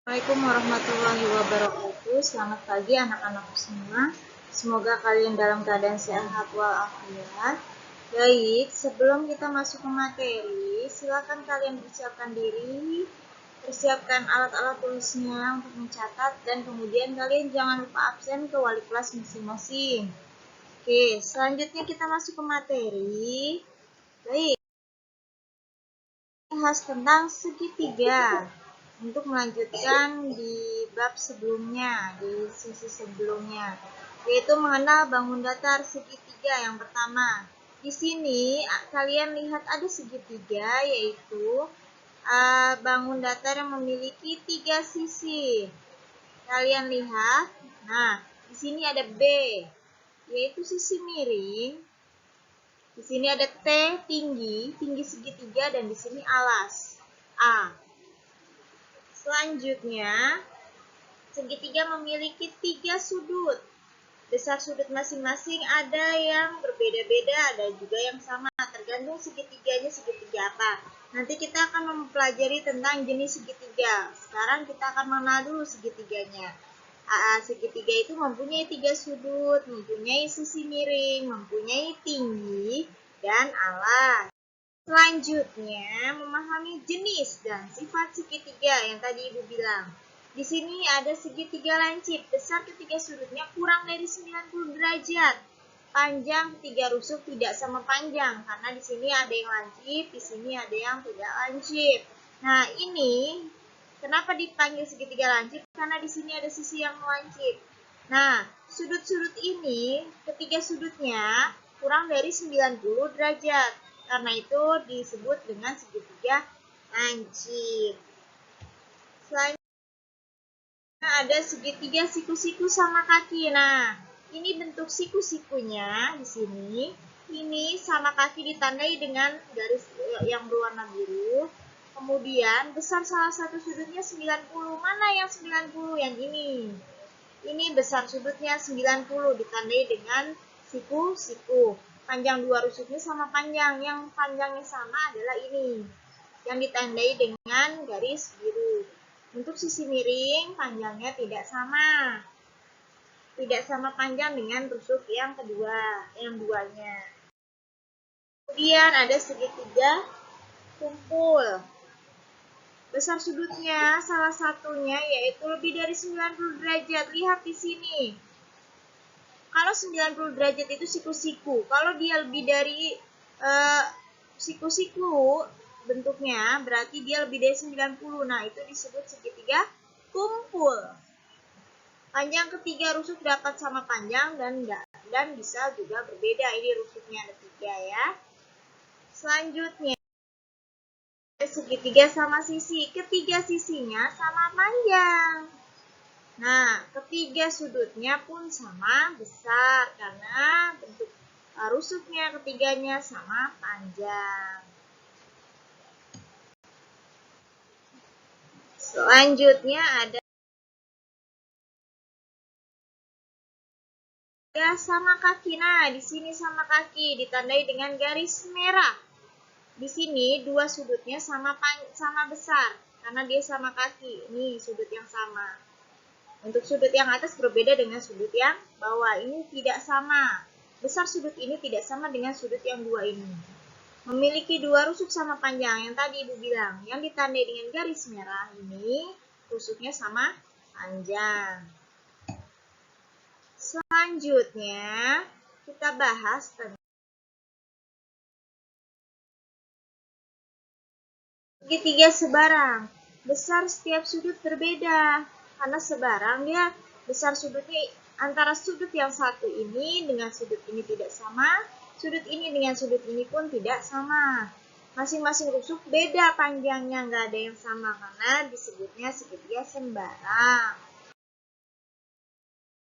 Assalamualaikum warahmatullahi wabarakatuh. Selamat pagi anak-anakku semua. Semoga kalian dalam keadaan sehat walafiat. Baik, sebelum kita masuk ke materi, silakan kalian persiapkan diri, persiapkan alat-alat tulisnya untuk mencatat, dan kemudian kalian jangan lupa absen ke wali kelas masing-masing. Oke, selanjutnya kita masuk ke materi. Baik, bahas tentang segitiga. Untuk melanjutkan di bab sebelumnya, di sesi sebelumnya, yaitu mengenal bangun datar segitiga yang pertama. Di sini kalian lihat ada segitiga, yaitu bangun datar yang memiliki 3 sisi. Kalian lihat, nah di sini ada B, yaitu sisi miring. Di sini ada T, tinggi segitiga, dan di sini alas, A. Selanjutnya, segitiga memiliki 3 sudut. Besar sudut masing-masing ada yang berbeda-beda, ada juga yang sama, tergantung segitiganya segitiga apa. Nanti kita akan mempelajari tentang jenis segitiga. Sekarang kita akan mengenal dulu segitiganya. Segitiga itu mempunyai 3 sudut, mempunyai sisi miring, mempunyai tinggi, dan alas. Selanjutnya, memahami jenis dan sifat segitiga yang tadi Ibu bilang. Di sini ada segitiga lancip, besar ketiga sudutnya kurang dari 90 derajat. Panjang ketiga rusuk tidak sama panjang, karena di sini ada yang lancip, di sini ada yang tidak lancip. Nah, ini kenapa dipanggil segitiga lancip? Karena di sini ada sisi yang lancip. Nah, sudut-sudut ini, ketiga sudutnya kurang dari 90 derajat. Karena itu disebut dengan segitiga lancip. Selanjutnya ada segitiga siku-siku sama kaki. Nah, ini bentuk siku-sikunya di sini. Ini sama kaki ditandai dengan garis yang berwarna biru. Kemudian besar salah satu sudutnya 90. Mana yang 90? Yang ini. Ini besar sudutnya 90 ditandai dengan siku-siku. Panjang dua rusuknya sama panjang. Yang panjangnya sama adalah ini, yang ditandai dengan garis biru. Untuk sisi miring, panjangnya tidak sama. Tidak sama panjang dengan rusuk yang kedua, yang duanya. Kemudian ada segitiga kumpul. Besar sudutnya salah satunya yaitu lebih dari 90 derajat. Lihat di sini. Kalau 90 derajat itu siku-siku. Kalau dia lebih dari siku-siku bentuknya, berarti dia lebih dari 90. Nah, itu disebut segitiga kumpul. Panjang ketiga rusuk dapat sama panjang dan bisa juga berbeda. Ini rusuknya ada 3 ya. Selanjutnya, segitiga sama sisi. Ketiga sisinya sama panjang. Nah, ketiga sudutnya pun sama besar karena bentuk rusuknya ketiganya sama panjang. Selanjutnya ada sama kaki. Nah, di sini sama kaki ditandai dengan garis merah. Di sini dua sudutnya sama besar karena dia sama kaki. Ini sudut yang sama. Untuk sudut yang atas berbeda dengan sudut yang bawah. Ini tidak sama. Besar sudut ini tidak sama dengan sudut yang dua ini. Memiliki dua rusuk sama panjang. Yang tadi Ibu bilang. Yang ditandai dengan garis merah ini rusuknya sama panjang. Selanjutnya kita bahas tentang segitiga sebarang. Besar setiap sudut berbeda. Karena sebarang dia besar sudutnya antara sudut yang satu ini dengan sudut ini tidak sama. Sudut ini dengan sudut ini pun tidak sama. Masing-masing rusuk beda panjangnya, nggak ada yang sama karena disebutnya segitiga sembarang.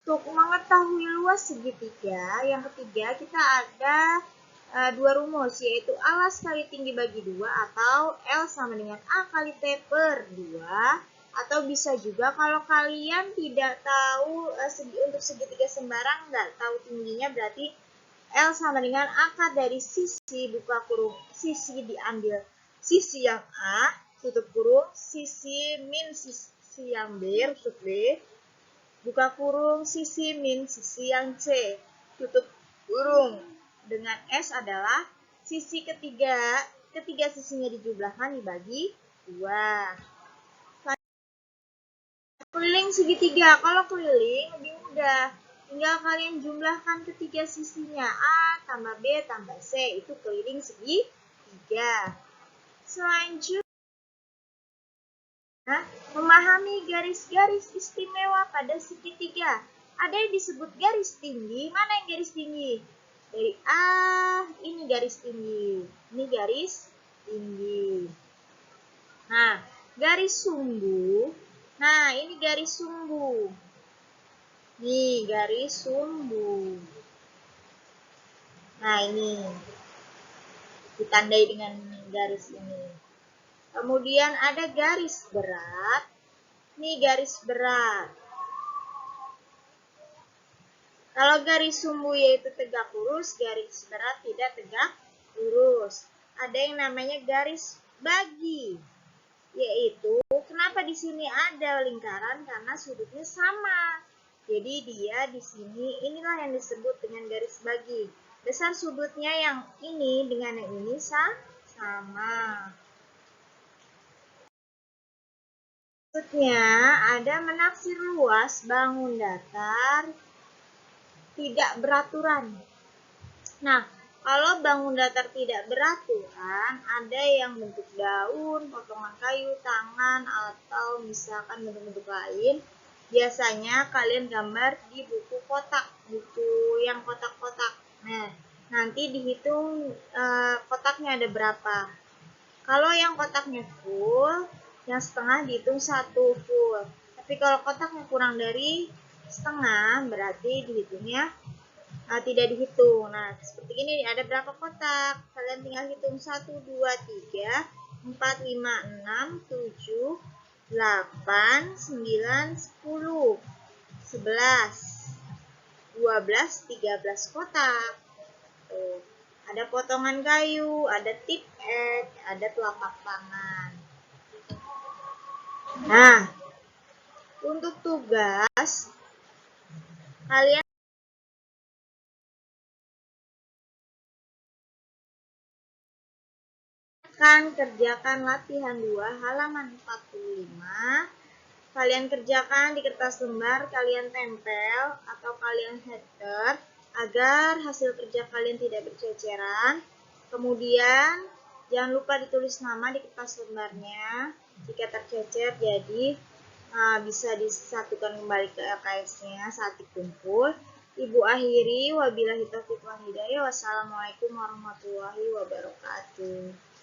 Untuk mengetahui luas segitiga, yang ketiga kita ada dua rumus, yaitu alas kali tinggi bagi 2 atau L sama dengan A kali T per 2. Atau bisa juga kalau kalian tidak tahu untuk segitiga sembarang, nggak tahu tingginya, berarti L sama dengan akar dari sisi buka kurung, sisi diambil sisi yang A, tutup kurung, sisi min sisi yang B, rusuk B, buka kurung, sisi min, sisi yang C, tutup kurung. Dengan S adalah sisi ketiga sisinya dijumlahkan dibagi 2. Keliling segitiga, kalau keliling lebih mudah. Tinggal kalian jumlahkan ketiga sisinya, A tambah B tambah C, itu keliling segitiga. Selanjutnya, memahami garis-garis istimewa pada segitiga. Ada yang disebut garis tinggi, mana yang garis tinggi? Dari A, ini garis tinggi, ini garis tinggi. Nah, garis sumbu. Nah, ini garis sumbu. Nih, garis sumbu. Nah, ini ditandai dengan garis ini. Kemudian ada garis berat. Nih, garis berat. Kalau garis sumbu yaitu tegak lurus, garis berat tidak tegak lurus. Ada yang namanya garis bagi. Yaitu kenapa di sini ada lingkaran, karena sudutnya sama. Jadi dia di sini inilah yang disebut dengan garis bagi. Besar sudutnya yang ini dengan yang ini sama. Maksudnya ada menaksir luas bangun datar tidak beraturan. Nah, kalau bangun datar tidak beraturan, ada yang bentuk daun, potongan kayu, tangan, atau misalkan bentuk-bentuk lain. Biasanya kalian gambar di buku kotak, buku yang kotak-kotak. Nah, nanti dihitung kotaknya ada berapa. Kalau yang kotaknya full, yang setengah dihitung 1 full. Tapi kalau kotaknya kurang dari setengah, berarti dihitungnya tidak dihitung. Nah, seperti ini ada berapa kotak? Kalian tinggal hitung 1, 2, 3, 4, 5, 6, 7, 8, 9, 10, 11, 12, 13 kotak. Tuh. Ada potongan kayu, ada tip X, ada telapak tangan. Nah, untuk tugas, kalian kerjakan latihan 2 halaman 45. Kalian kerjakan di kertas lembar, kalian tempel atau kalian header agar hasil kerja kalian tidak berceceran. Kemudian jangan lupa ditulis nama di kertas lembarnya. Jika tercecer jadi bisa disatukan kembali ke LKS-nya saat dikumpul. Ibu akhiri, wabillahi taufiq wal hidayah. Wassalamualaikum warahmatullahi wabarakatuh.